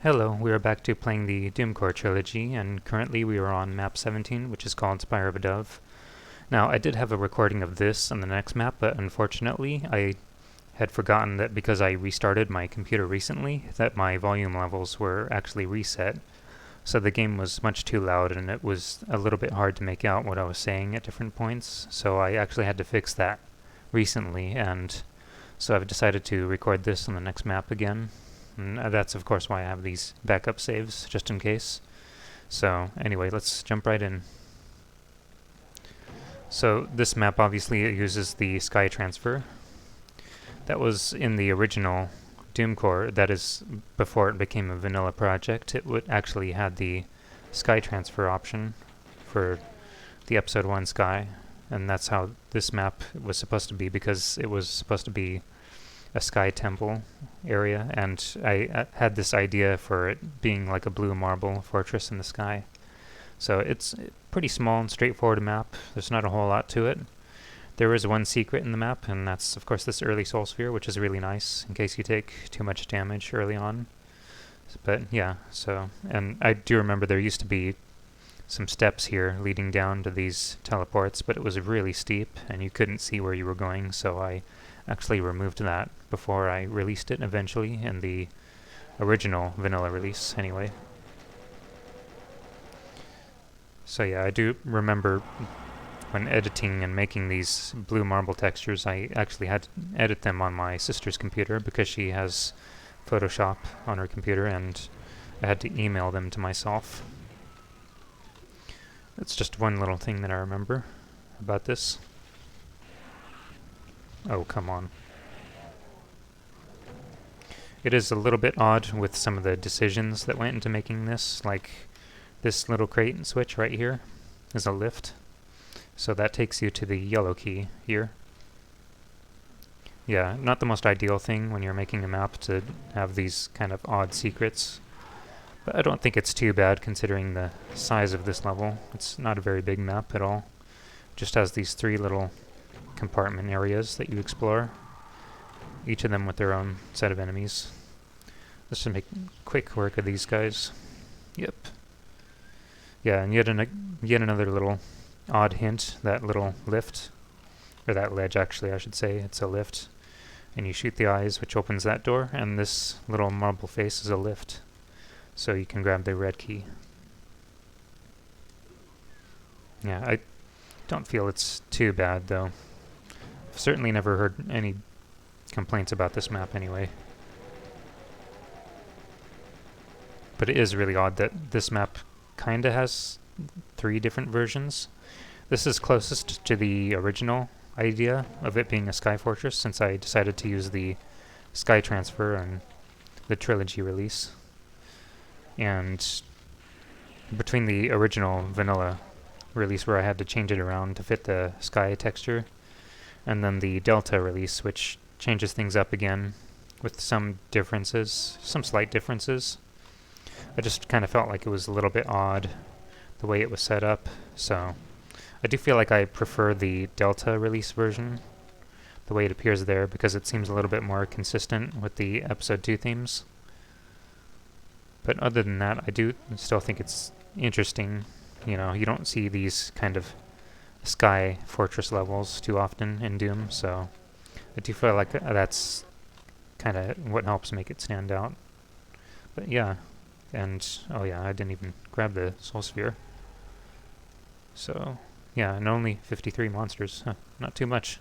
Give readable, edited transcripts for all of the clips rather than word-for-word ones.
Hello, we are back to playing the Doomcore Trilogy, and currently we are on map 17, which is called Spire of a Dove. Now, I did have a recording of this on the next map, but unfortunately I had forgotten that because I restarted my computer recently, that my volume levels were actually reset. So the game was much too loud and it was a little bit hard to make out what I was saying at different points, so I actually had to fix that recently, and so I've decided to record this on the next map again. And that's of course why I have these backup saves, just in case. So anyway, let's jump right in. So this map obviously uses the sky transfer. That was in the original Doomcore, that is before it became a vanilla project. It actually had the sky transfer option for the episode 1 sky, and that's how this map was supposed to be, because it was supposed to be a sky temple area, and I had this idea for it being like a blue marble fortress in the sky. So it's a pretty small and straightforward map. There's not a whole lot to it. There is one secret in the map, and that's of course this early soul sphere, which is really nice in case you take too much damage early on. But yeah, so, and I do remember there used to be some steps here leading down to these teleports, but it was really steep and you couldn't see where you were going, so I actually removed that before I released it eventually in the original vanilla release anyway. So yeah, I do remember when editing and making these blue marble textures, I actually had to edit them on my sister's computer because she has Photoshop on her computer, and I had to email them to myself. That's just one little thing that I remember about this. Oh, come on. It is a little bit odd with some of the decisions that went into making this, like this little crate switch right here is a lift. So that takes you to the yellow key here. Yeah, not the most ideal thing when you're making a map to have these kind of odd secrets. But I don't think it's too bad considering the size of this level. It's not a very big map at all. It just has these 3 little compartment areas that you explore, each of them with their own set of enemies. Let's just make quick work of these guys. Yep. Yeah, and yet another little odd hint, that little lift, or that ledge actually I should say, it's a lift, and you shoot the eyes which opens that door, and this little marble face is a lift, so you can grab the red key. Yeah, I don't feel it's too bad though. I've certainly never heard any complaints about this map anyway. But it is really odd that this map kinda has 3 different versions. This is closest to the original idea of it being a sky fortress, since I decided to use the sky transfer on the Trilogy release. And between the original vanilla release, where I had to change it around to fit the sky texture, and then the Delta release, which changes things up again with some differences, some slight differences. I just kind of felt like it was a little bit odd the way it was set up, so I do feel like I prefer the Delta release version, the way it appears there, because it seems a little bit more consistent with the episode 2 themes. But other than that, I do still think it's interesting. You know, you don't see these kind of sky fortress levels too often in Doom, so I do feel like that's kind of what helps make it stand out. But yeah, and oh yeah, I didn't even grab the soul sphere. So yeah, and only 53 monsters, not too much.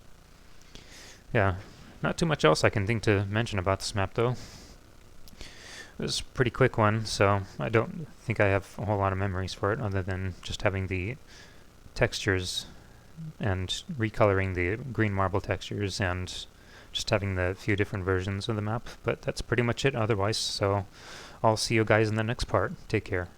Yeah, not too much else I can think to mention about this map though. It was a pretty quick one, so I don't think I have a whole lot of memories for it other than just having the textures and recoloring the green marble textures and just having the few different versions of the map. But that's pretty much it otherwise, so I'll see you guys in the next part. Take care.